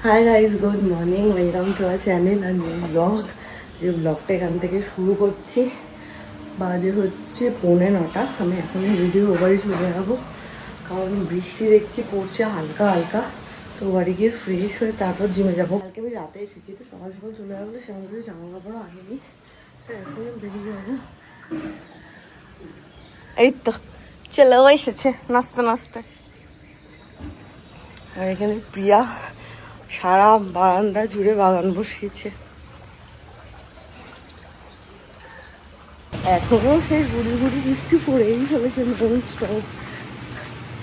High guys, good morning, welcome to our channel আর new blog. যে ব্লগটা এখান থেকে শুরু করছি। বাজে হচ্ছে 9:45। আমি এখন ভিডিও বাড়ি চলে যাবো, কারণ বৃষ্টি দেখছি পড়ছে হালকা হালকা। তো বাড়ি গিয়ে ফ্রেশ হয়ে তারপর জিমে যাবো। কালকে আমি রাতে এসেছি, তো সকাল সকাল চলে যাবো, সেরকম কিছু জামা কাপড়ও আনিনি। তো এখন বেরিয়ে যাবো। এই তো চলেও এসেছে নাচতে নাচতে। আর এখানে প্রিয়া সারা বারান্দা জুড়ে বাগান বসিয়েছে। এখনো সেই গুড়ি গুড়ি বৃষ্টি পড়েই চলেছে নন স্টপ।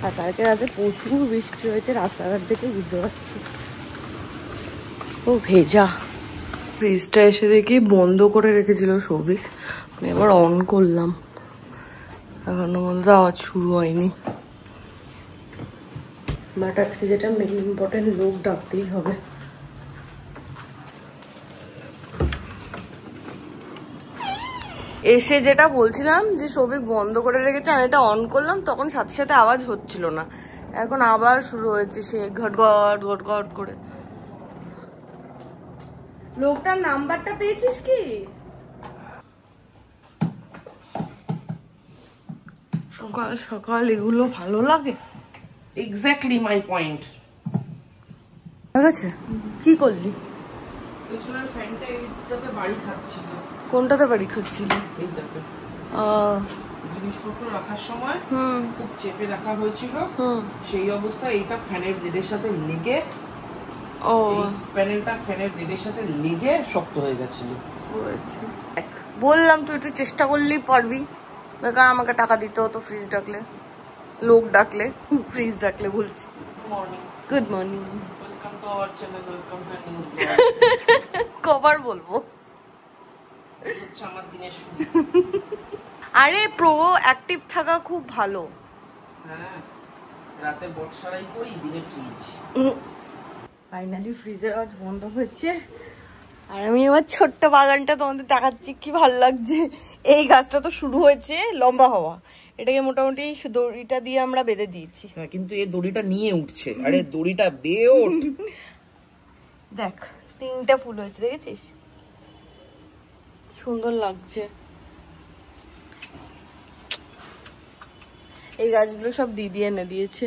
আর কালকে রাতে প্রচুর বৃষ্টি হয়েছে, রাস্তাঘাট থেকে বুঝতে পারছি। ও ভেজা। ফ্রিজটা এসে দেখি বন্ধ করে রেখেছিল সৌভিক, আমি এবার অন করলাম। এখনো পর্যন্ত আওয়াজ শুরু হয়নি। বাট আজকে যেটা মেন ইম্পর্টেন্ট, লোক ডাকতেই হবে। এসে যেটা বলছিলাম যে সৌভিক বন্ধ করে রেখেছে, আমি এটা অন করলাম, তখন সাথে সাথে আওয়াজ হচ্ছিল না। এখন আবার শুরু হয়েছে সে ঘটঘট ঘটঘট করে। লোকটার নাম্বারটা পেয়েছিস কি? সকাল সকাল এগুলো ভালো লাগে। Exactly my point. ঠিক আছে, কি করলি? পেছনের ফ্যানটা এইটাতে বাড়ি খাচ্ছিল। কোনটাতে বাড়ি খাচ্ছিল? এইটাতে। জিনিসপত্র রাখার সময় খুব চেপে রাখা হয়েছিল, সেই অবস্থায় এইটা ফ্যানের ব্লেডের সাথে লেগে, প্যানেলটা ফ্যানের ব্লেডের সাথে লেগে শক্ত হয়ে গেছিল। বললাম তুই একটু চেষ্টা করলেই পারবি, বেকার আমাকে টাকা দিতে হতো ফ্রিজ ডাকলে, লোক ডাকলে, ফ্রিজ ডাকলে। বলছি good morning, welcome to our channel, welcome to new blog. কবার বলবো? হচ্ছে আমার দিনের শুরু। আরে প্রো অ্যাক্টিভ থাকা খুব ভালো। হ্যাঁ, রাতে বর্ষারাই করি, দিনে ফ্রিজ। ফাইনালি ফ্রিজের আওয়াজ বন্ধ হয়েছে। আর আমি এবার ছোট্ট বাগানটা তোমাদের দেখাচ্ছি, কি ভালো লাগছে। এই গাছটা তো শুরু হয়েছে লম্বা হওয়া, এটাকে মোটামুটি দড়িটা দিয়ে আমরা বেঁধে দিয়েছি। হ্যাঁ, কিন্তু এই দড়িটা নিয়ে উঠছে। আরে দড়িটা বেয়ে ওঠ। দেখ 3টা ফুল হয়েছে, দেখেছিস? সুন্দর লাগছে। এই গাছগুলো সব দিদি এনে দিয়েছে।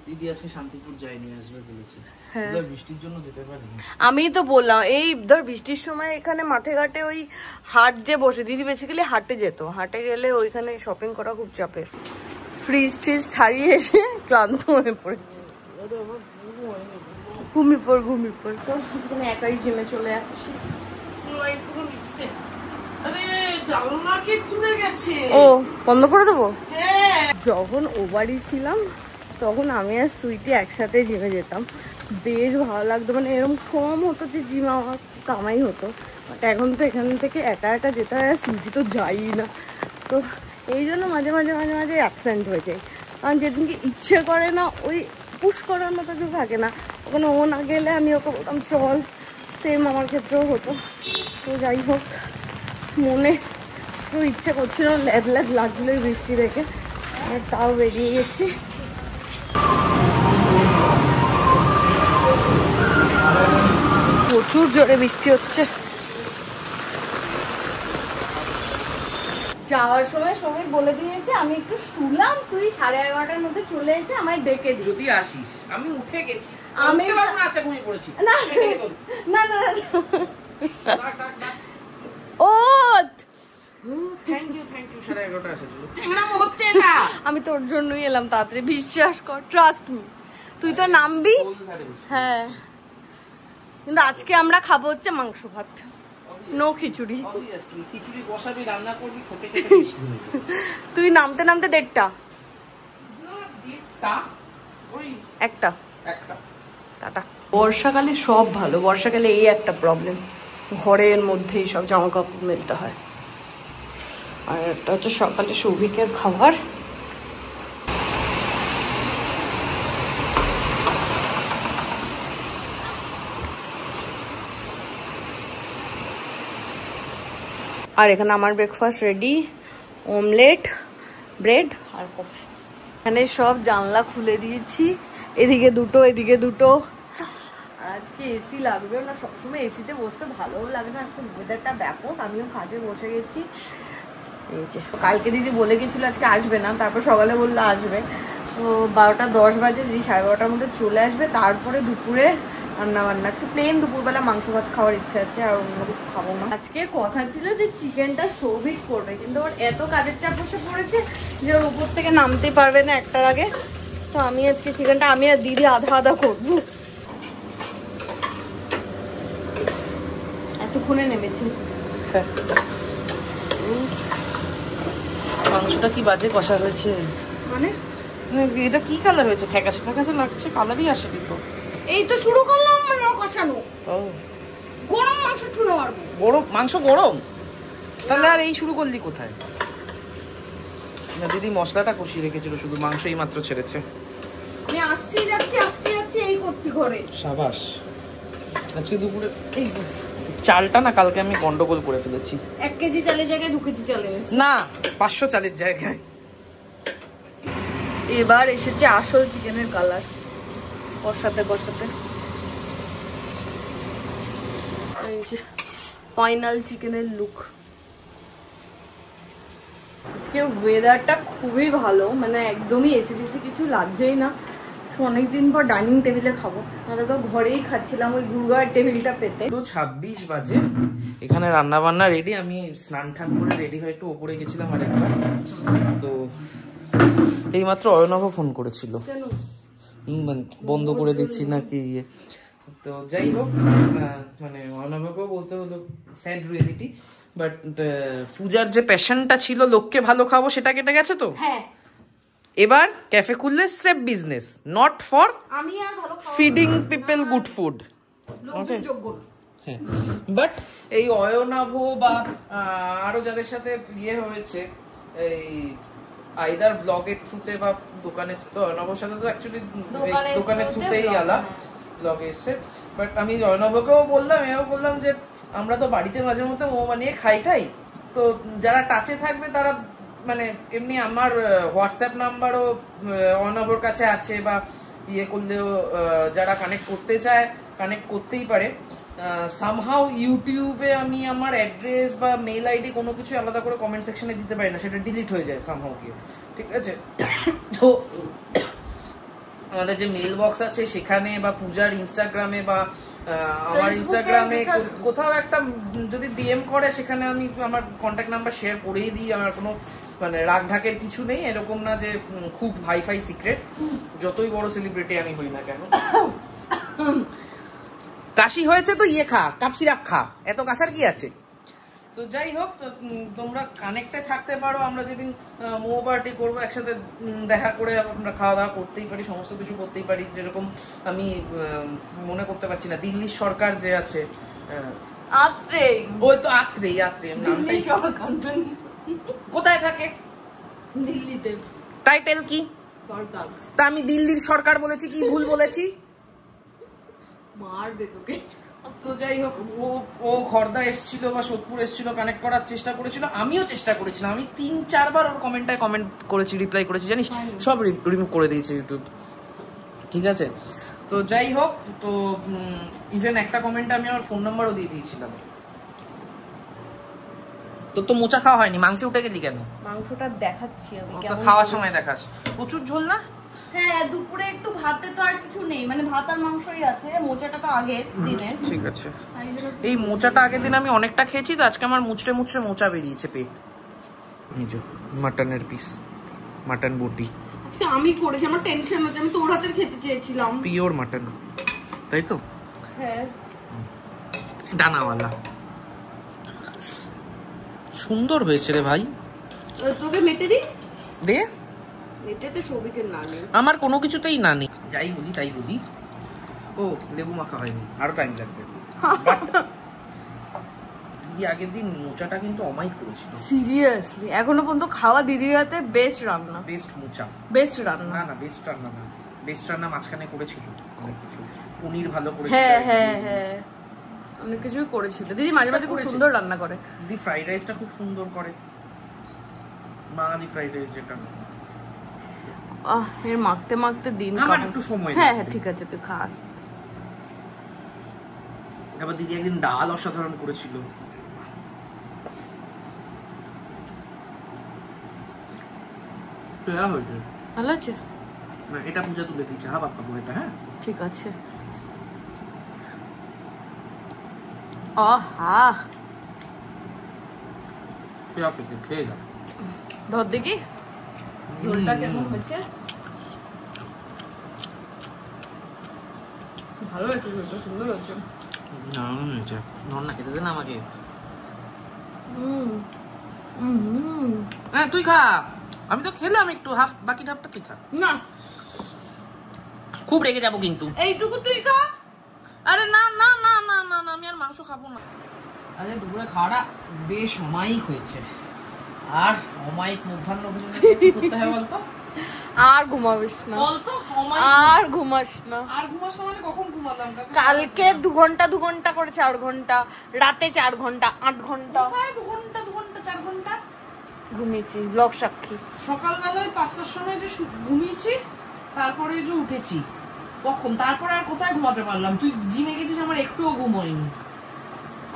দিদি আজকে শান্তিপুর যায়নি, আসবে বলেছে। হ্যাঁ, বৃষ্টির জন্য যেতে পারিনি। আমি তো বললাম, এই ধর বৃষ্টির সময় এখানে মাঠে ঘাটে ওই হাট যে বসে, দিদি বেসিক্যালি হাটে যেত, হাটে গেলে ওইখানে শপিং করা খুব চাপের। ফ্রিজ ট্রিজ ছাড়িয়ে এসে ক্লান্ত হয়ে পড়েছে। ঘুমিয়ে পড়। তো আমি একাই জিমে চলে যাচ্ছি। ও বন্ধ করে দেবো? যখন ও বাড়ি ছিলাম তখন আমি আর সুইটি একসাথে জিমে যেতাম, বেশ ভালো লাগতো। মানে এরকম কম হতো যে জিম আমার কামাই হতো, বাট এখন তো এখান থেকে একা একা যেতে হয়, আর সুইটি তো যাই না। তো এই জন্য মাঝে মাঝে অ্যাবসেন্ট হয়ে যায়। কারণ যেদিনকে ইচ্ছে করে না, ওই পুশ করার মতো কেউ থাকে না, ওখানে ও না গেলে আমি ওকে বলতাম চল। সেম আমার ক্ষেত্রেও হতো। তো যাই হোক, মনে তো ইচ্ছে করছিল, ল্যাদ লাগছিল এই বৃষ্টি দেখে, আর তাও বেরিয়ে গেছি। প্রচুর জোরে বৃষ্টি হচ্ছে। যাওয়ার সময় সবাই বলে দিয়েছে আমি একটু শুলাম, তুই 11:30টার মধ্যে চলে এসে আমায় ডেকে দিস। যদি আসিস। আমি উঠে গেছি, আমি আচ্ছা ঘুমিয়ে পড়েছি। না ওঠ। থ্যাংক ইউ 11:30 এসেছিল। ঠ্যাংরামো হচ্ছে না, আমি তোর জন্যই এলাম, তাড়াতাড়ি বিশ্বাস কর, ট্রাস্ট মি। তুই তো নামবি। হ্যাঁ, কিন্তু আজকে আমরা খাবো হচ্ছে মাংস ভাত, নো খিচুড়ি। খিচুড়ি বসাবি, রান্না করবি, খেতে খেতে তুই নামতে 1:30। ওই একটা টাটা। বর্ষাকালে সব ভালো, বর্ষাকালে এই একটা প্রবলেম, ঘরের মধ্যেই সব জামা কাপড় মেলতে হয়। আর একটা হচ্ছে সকালে সৌভিকের খাবার। আর এখানে আমার ব্রেকফাস্ট রেডি, অমলেট, ব্রেড আর কফি। এখানে সব জানলা খুলে দিয়েছি, এদিকে দুটো এদিকে দুটো। আর আজকে এসি লাগবেও না, সবসময় এসিতে বসতে ভালোও লাগে না, আজকে ওয়েদারটা ব্যাপক। আমিও কাজে বসে গেছি। এই যে কালকে দিদি বলে গেছিল আজকে আসবে না, তারপর সকালে বললো আসবে। তো 12টা 10 বাজে, দিদি 12:30টার মধ্যে চলে আসবে। তারপরে দুপুরে রান্না বান্না। আজকে প্লেন দুপুরবেলা মাংস ভাত খাওয়ার ইচ্ছা আছে, আর অন্য কিছু খাবো না। আজকে কথা ছিল যে চিকেনটা সৌভিক করবে, কিন্তু ওর এত কাজের চাপ বসে পড়েছে যে ওর উপর থেকে নামতে পারবে না একটার আগে। তো আমি আজকে চিকেনটা আমি আর দিদি আধা আধা করবো। এতক্ষণে নেমেছি। মাংসটা কি বাজে কষা হয়েছে, মানে এটা কি কালার হয়েছে? ফ্যাকাশে ফ্যাকাশে লাগছে, কালারই আসেনি তো। এই তো শুরু করলাম মানে কষানো। গরম মাংস শুরু করবো। গরম মাংস গরম, তাহলে আর এই শুরু করলি কোথায়? না দিদি মশলাটা কষিয়ে রেখেছিল, শুধু মাংস এই মাত্র ছেড়েছে। আমি আসছি যাচ্ছি এই করছি ঘরে। সাবাস। আজকে দুপুরে এই চালটা না কালকে আমি গন্ডগোল করে ফেলেছি। 1 কেজি চালের জায়গায় 2 কেজি চাল এনেছি। না 500 চালের জায়গায়। এবার এসেছে আসল চিকেনের কালার, কষাতে কষাতে। এই যে ফাইনাল চিকেনের লুক। আজকে ওয়েদারটা খুবই ভালো, মানে একদমই এসি টেসি কিছু লাগছেই না। অনেকদিন পর ডাইনিং টেবিলে খাবো, নাহলে তো ঘরেই খাচ্ছিলাম ওই গুরগার টেবিলটা পেতে। 26 বাজে, এখানে রান্না বান্না রেডি। আমি স্নান টান করে রেডি হয়ে একটু ওপরে গেছিলাম আরেকবার। তো এইমাত্র অয়নভ ফোন করেছিল, বন্ধ করে দিচ্ছি নাকি ইয়ে। তো যাই হোক, মানে অয়নভকেও বলতে হলো স্যাড রিয়েলিটি, বাট পূজার যে প্যাশনটা ছিল লোককে ভালো খাবো সেটা কেটে গেছে। তো হ্যাঁ, এবার ক্যাফে খুললে সেফ বিজনেস, নট ফর আমি আর ভালো feeding people good food. But এই অয়নভ বা আরো যাদের সাথে ইয়ে হয়েছে এই আইদার ব্লগের থ্রুতে বা দোকানের থ্রুতে, অয়নভর সাথে তো অ্যাকচুয়ালি দোকানের থ্রুতেই আলা ব্লগে এসছে। বাট আমি অয়নভকেও বললাম, এও বললাম যে আমরা তো বাড়িতে মাঝে মধ্যে মোমো বানিয়ে খাই। তো যারা টাচে থাকবে তারা মানে এমনি আমার হোয়াটসঅ্যাপ নাম্বারও অয়নভর কাছে আছে, বা ইয়ে করলেও যারা কানেক্ট করতে চায় কানেক্ট করতেই পারে। সামহাউ ইউটিউবে আমি আমার অ্যাড্রেস বা মেল আইডি কোনো কিছু আলাদা করে কমেন্ট সেকশনে দিতে পারি না, সেটা ডিলিট হয়ে যায় সামহাউ গিয়ে, ঠিক আছে? তো আমাদের যে মেল বক্স আছে সেখানে, বা পূজার ইনস্টাগ্রামে বা আমার ইনস্টাগ্রামে কোথাও একটা যদি ডিএম করে, সেখানে আমি আমার কন্ট্যাক্ট নাম্বার শেয়ার করেই দিই। আমার কোনো মানে রাগ ঢাকের কিছু নেই, এরকম না যে খুব হাইফাই সিক্রেট, যতই বড় সেলিব্রিটি আমি হই না কেন। কাশি হয়েছে তো ইয়ে খা, কাপ সিরাপ খা, এত কাশার কি আছে? তো যাই হোক, তোমরা কানেক্টে থাকতে পারো। আমরা যেদিন মোমো পার্টি করবো একসাথে দেখা করে আমরা খাওয়া দাওয়া করতেই পারি, সমস্ত কিছু করতেই পারি। যেরকম আমি মনে করতে পারছি না, দিল্লির সরকার যে আছে, ওই তো আত্রেই কোথায় থাকে? দিল্লিতে। টাইটেল কি? তা আমি দিল্লির সরকার বলেছি কি ভুল বলেছি? মারবে তোকে। তো যাই হোক, ও খর্দা এসেছিল বা সোদপুর এসেছিল, কানেক্ট করার চেষ্টা করেছিল, আমিও চেষ্টা করেছিলাম। আমি 3-4 বার ওর কমেন্টটায় কমেন্ট করেছি, রিপ্লাই করেছি, জানিস সব রিমুভ করে দিয়েছে ইউটিউব, ঠিক আছে? তো যাই হোক, তো ইভেন একটা কমেন্টে আমি আমার ফোন নাম্বারও দিয়ে দিয়েছিলাম। তোর তো মোচা খাওয়া হয়নি, মাংস উঠে গেলি কেন? মাংসটা দেখাচ্ছি আমি, খাওয়ার সময় দেখাস। প্রচুর ঝোল না? হ্যাঁ, দুপুরে একটু ভাতে তো আর কিছু নেই, মানে ভাত আর মাংসই আছে। মোচাটা তো আগের দিনে, ঠিক আছে। এই মোচাটা আগের দিন আমি অনেকটা খেয়েছি, তো আজকে আমার মুচড়ে মুচড়ে মোচা বেরিয়েছে পেট। এই যে মাটনের পিস, মাটন বটি আজকে আমি করেছি, আমার টেনশন হচ্ছে, আমি তোর হাতের খেতে চেয়েছিলাম। পিওর মাটন, তাই তো? হ্যাঁ, ডানাওয়ালা। সুন্দর হয়েছে রে ভাই। তোকে মেটে দি দে। মেটেতে সৌভিকের না নেই, আমার কোনো কিছুতেই না নেই। যাই বলি তাই বলি। ও লেবু মাখা হয়নি, আরো টাইম লাগবে। দিদি আগের দিন মোচাটা কিন্তু অমাইক করেছিল, সিরিয়াসলি। এখনো পর্যন্ত খাওয়া দিদির হাতে বেস্ট রান্না, বেস্ট মোচা, বেস্ট রান্না। না বেস্ট রান্না না, বেস্ট রান্না মাঝখানে করেছিল অনেক কিছু, পনির ভালো করেছিল। হ্যাঁ হ্যাঁ হ্যাঁ, অনেক কিছুই করেছিল দিদি, মাঝে মাঝে খুব সুন্দর রান্না করে। দিদি ফ্রাইড রাইসটা খুব সুন্দর করে, বাঙালি ফ্রাইড রাইস যেটা। এর মাখতে মাখতে দিন আমার একটু সময়। হ্যাঁ হ্যাঁ, ঠিক আছে, তুই খাস। এবার দিদি একদিন ডাল অসাধারণ করেছিল। হয়েছে, ভালো আছে। এটা পূজা তুলে দিচ্ছে, হ্যাঁ বাপ্পা এটা। হ্যাঁ ঠিক আছে। আহা খেয়ে যা, ধর দেখি ঝোলটা কেমন হয়েছে। ভালো হয়েছে, সুন্দর হয়েছে। না খেতে দে না আমাকে। হ্যাঁ তুই খা, আমি তো খেলাম একটু, হাফ বাকি হাফটা তুই খা। না খুব রেগে যাবো কিন্তু। এইটুকু তুই খা। আরে না না না না না না, আমি আর মাংস খাবো না। আরে দুপুরে খাওয়াটা বেশ অমায়িক হয়েছে। আর অমায়িক মধ্যাহ্ন ভোজনে কি করতে হয় বলতো? আর ঘুমাবিস না বলতো, আর ঘুমাস না। আর ঘুমাস না মানে কখন ঘুমালাম? কালকে 2 ঘন্টা করে 4 ঘন্টা, রাতে 4 ঘন্টা, 8 ঘন্টা। 2 ঘন্টা 4 ঘন্টা ঘুমিয়েছি, ব্লগ সাক্ষী। সকালবেলায় 5টার সময় যে ঘুমিয়েছি, তারপরে যে উঠেছি কখন, তারপরে আর কোথায় ঘুমাতে পারলাম? তুই জিমে গেছিস, আমার একটুও ঘুম হয়নি।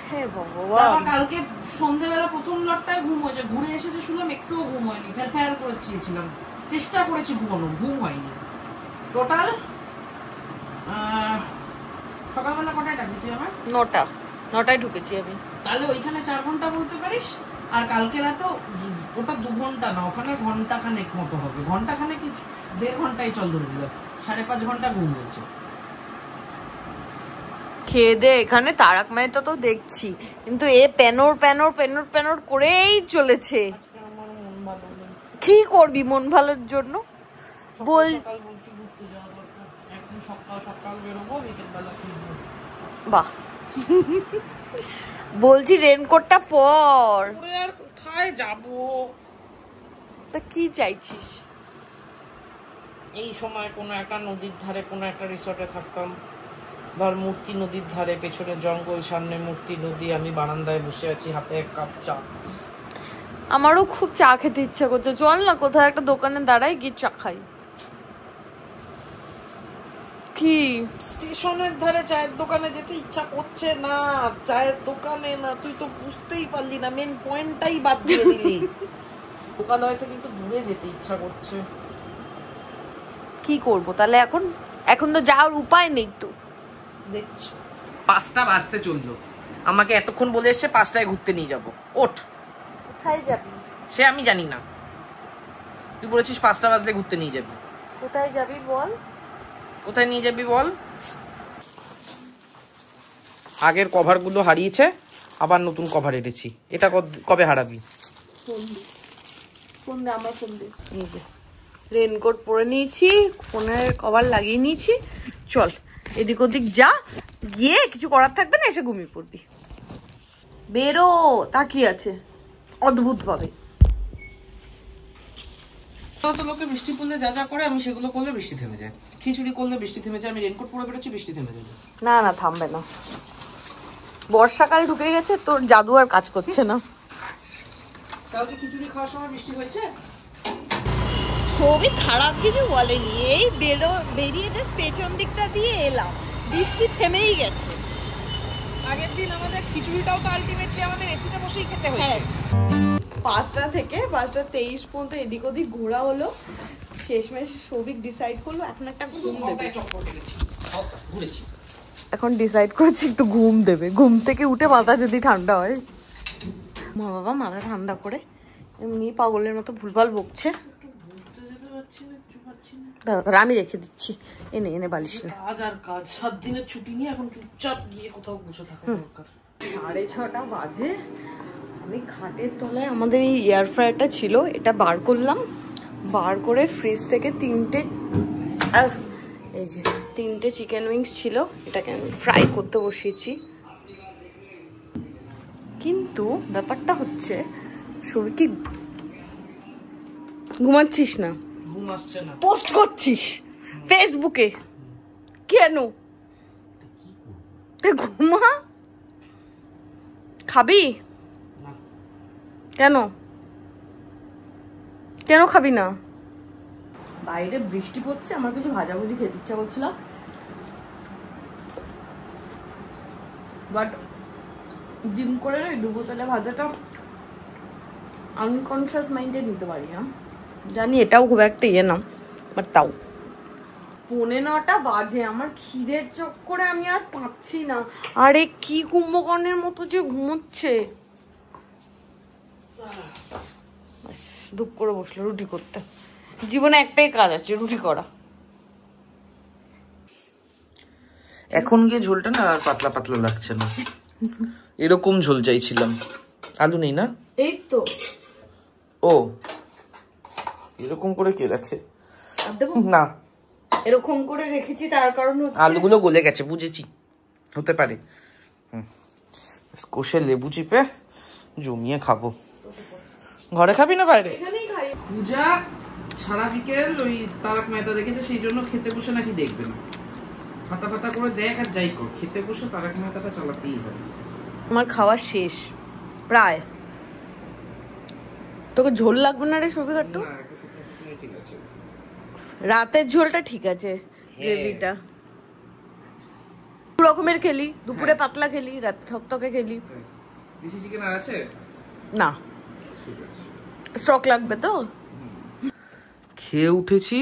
হে ভগবান, কালকে সন্ধ্যাবেলা প্রথম লটটায় ঘুম হয়েছে, ঘুরে এসেছে শুনলাম একটুও ঘুম হয়নি। ফেল করে চেয়েছিলাম, চেষ্টা করেছি ঘুমানো, ঘুম হয়নি। টোটাল সকালবেলা কটায় ডাকবি তুই আমার? 9টায় ঢুকেছি আমি। তাহলে ওইখানে 4 ঘন্টা বলতে পারিস। আর কালকে রাতেও ওটা 2 ঘন্টা না, ওখানে ঘন্টা খানেক মতো হবে। ঘন্টা খানেক কি 1.5 ঘন্টায় চল ধরে দিল, 5.5 ঘন্টা ঘুম হয়েছে। খেয়ে দে এখানে তারক মেহতা তো দেখছি, কিন্তু এ প্যানর করেই চলেছে। কি করবি মন ভালোর জন্য? বল বাহ, বলছি রেনকোটটা পর। আর কোথায় যাবো? তা কি চাইছিস? এই সময় কোনো একটা নদীর ধারে, কোনো একটা রিসর্টে থাকতাম। ধর মূর্তি নদীর ধারে, পেছনে জঙ্গল, সামনে মূর্তি নদী, আমি বারান্দায় বসে আছি, হাতে 1 কাপ চা। আমারও খুব চা খেতে ইচ্ছা করছে, চল না কোথাও একটা দোকানে দাঁড়াই, গিয়ে চা খাই। কি স্টেশনের ধারে চায়ের দোকানে যেতে ইচ্ছা করছে না। চায়ের দোকানে না, তুই তো বুঝতেই পারলি না, মেন পয়েন্টটাই বাদ দিয়ে দিলি। লোকালয় থেকে একটু দূরে যেতে ইচ্ছা করছে। কি করব তাহলে এখন তো যাওয়ার উপায় নেই তো। দেখছি 5টা বাজতে চললো, আমাকে এতক্ষণ বলে এসছে 5টায় ঘুরতে নিয়ে যাবো। ওঠ। কোথায় যাবি? সে আমি জানি না, তুই বলেছিস 5টা বাজলে ঘুরতে নিয়ে যাবি। কোথায় যাবি বল? কোথায় নিয়ে যাবি বল? আগের কভার গুলো হারিয়েছে, আবার নতুন কভার এনেছি। এটা কবে হারাবি? ফোন দে, আমার ফোন দে। রেনকোট পরে নিয়েছি, ফোনের কভার লাগিয়ে নিয়েছি। চল এদিক ওদিক যা, গিয়ে কিছু করার থাকবে না, এসে ঘুমিয়ে পড়বি। বেরো, তাকিয়ে আছে অদ্ভুত ভাবে। তো লোকে বৃষ্টি পড়লে যা যা করে, আমি সেগুলো করলে বৃষ্টি থেমে যায়। খিচুড়ি করলে বৃষ্টি থেমে যায়, আমি রেনকোট পরে বেরোচ্ছি, বৃষ্টি থেমে যাবে। না থামবে না। বর্ষাকাল ঢুকে গেছে, তোর জাদু আর কাজ করছে না। কালকে খিচুড়ি খাওয়ার সময় বৃষ্টি হয়েছে? সবই খারাপ কিছু বলেনি, এই বেরিয়ে জাস্ট পেছন দিকটা দিয়ে এলাম, বৃষ্টি থেমেই গেছে। আগের দিন আমাদের খিচুড়িটাও তো আলটিমেটলি আমাদের এসিতে বসেই খেতে হয়েছে। 5টা থেকে 5:23 পর্যন্ত এদিক ওদিক ঘোরা হলো, শেষমেশ সৌভিক ডিসাইড করলো এখন একটা ঘুম দেবে। এখন ডিসাইড করেছি একটু ঘুম দেবে, ঘুম থেকে উঠে মাথা যদি ঠান্ডা হয়। মা বাবা মাথা ঠান্ডা করে এমনি পাগলের মতো ভুলভাল বকছে। দাঁড়া আমি রেখে দিচ্ছি, এনে বালিশ না। কাজ আর কাজ, 7 দিনের ছুটি নিয়ে এখন চুপচাপ গিয়ে কোথাও বসে থাকা দরকার। 6:30 বাজে, আমি খাটের তলায় আমাদের এই এয়ার ফ্রায়ারটা ছিল, এটা বার করলাম। বার করে ফ্রিজ থেকে 3টে চিকেন উইংস ছিল, এটাকে আমি ফ্রাই করতে বসিয়েছি। কিন্তু ব্যাপারটা হচ্ছে, সবই কি ঘুমাচ্ছিস না? ঘুম আসছে না, পোস্ট করছিস ফেসবুকে কেন? ঘুমা, খাবি কেন? কেন খাবি না? বাইরে বৃষ্টি পড়ছে, আমার কিছু ভাজাভুজি খেতে ইচ্ছা করছিল। বাট ডিম করে ডুবো তেলে ভাজাটা আনকনসিয়াস মাইন্ডে নিতে পারি না, জানি এটাও খুব একটা ইয়ে না, বাট তাও 9:45 বাজে, আমার খিদের চক্করে আমি আর পাচ্ছি না। আরে কি কুম্ভকর্ণের মতো যে ঘুমোচ্ছে। ধূপ করে বসলো রুটি করতে, জীবনে একটাই কাজ আছে রুটি করা। এখন গিয়ে ঝোলটা না আর পাতলা পাতলা লাগছে না, এরকম ঝোল চাইছিলাম। আলু নেই না? এই তো। ও এরকম করে কে রাখে? না এরকম করে রেখেছি তার কারণ আলুগুলো গলে গেছে, বুঝেছি, হতে পারে। কষে লেবু চিপে জমিয়ে খাবো। ঘরে খাবি না বাইরে? পূজা সারা বিকেল ওই তারক মেহতা দেখেছে, সেই জন্য খেতে বসে নাকি দেখবে না। ফাতা ফাতা করে দেখ আর যাই কর, খেতে বসে তারক মেহতাটা চালাতেই হবে। আমার খাওয়া শেষ প্রায়। তোকে ঝোল লাগবে না রে সবি কাট্টু? ঠিক আছে, রাতের ঝোলটা ঠিক আছে, গ্রেভিটা দু রকমের খেলি, দুপুরে পাতলা খেলি, রাতে থকথকে খেলি। দেশি চিকেন আর আছে না? স্টক লাগবে তো। খেয়ে উঠেছি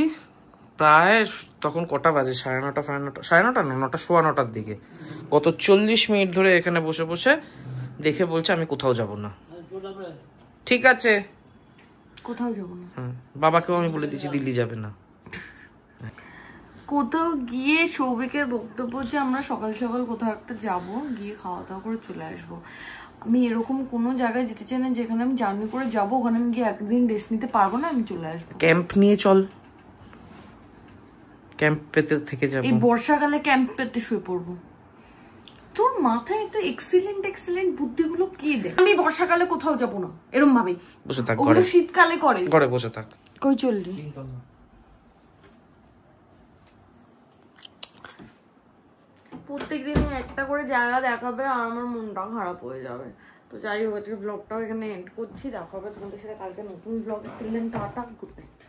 প্রায়, তখন কটা বাজে? 9:30 9:30 না 9টা 9:15 দিকে। গত 40 মিনিট ধরে এখানে বসে বসে দেখে বলছে আমি কোথাও যাব না। ঠিক আছে, কোথাও যাব না। বাবাকেও আমি বলে দিয়েছি দিল্লি যাবে না। কোথাও গিয়ে সৌভিকের বক্তব্য যে আমরা সকাল সকাল কোথাও একটা যাব, গিয়ে খাওয়া দাওয়া করে চলে আসবো। আমি এরকম কোনো জায়গায় যেতে চাই না যেখানে আমি জার্নি করে যাবো, ওখানে আমি গিয়ে একদিন রেস্ট নিতে পারবো না, আমি চলে আসবো। ক্যাম্প নিয়ে চল, ক্যাম্প পেতে থেকে যাবো। এই বর্ষাকালে ক্যাম্প পেতে শুয়ে পড়বো। তোর মাথায় এত এক্সিলেন্ট বুদ্ধিগুলো কি দেয়? আমি বর্ষাকালে কোথাও যাব না এরকম ভাবে বসে থাক, ওগুলো শীতকালে করে। ঘরে বসে থাক। কই চললি? প্রত্যেকদিনই একটা করে জায়গা দেখাবে আর আমার মনটা খারাপ হয়ে যাবে। তো যাই হোক, আজকে ব্লগটাও এখানে এন্ড করছি। দেখা হবে তোমাদের সাথে কালকে নতুন ব্লগে। Tata, good night.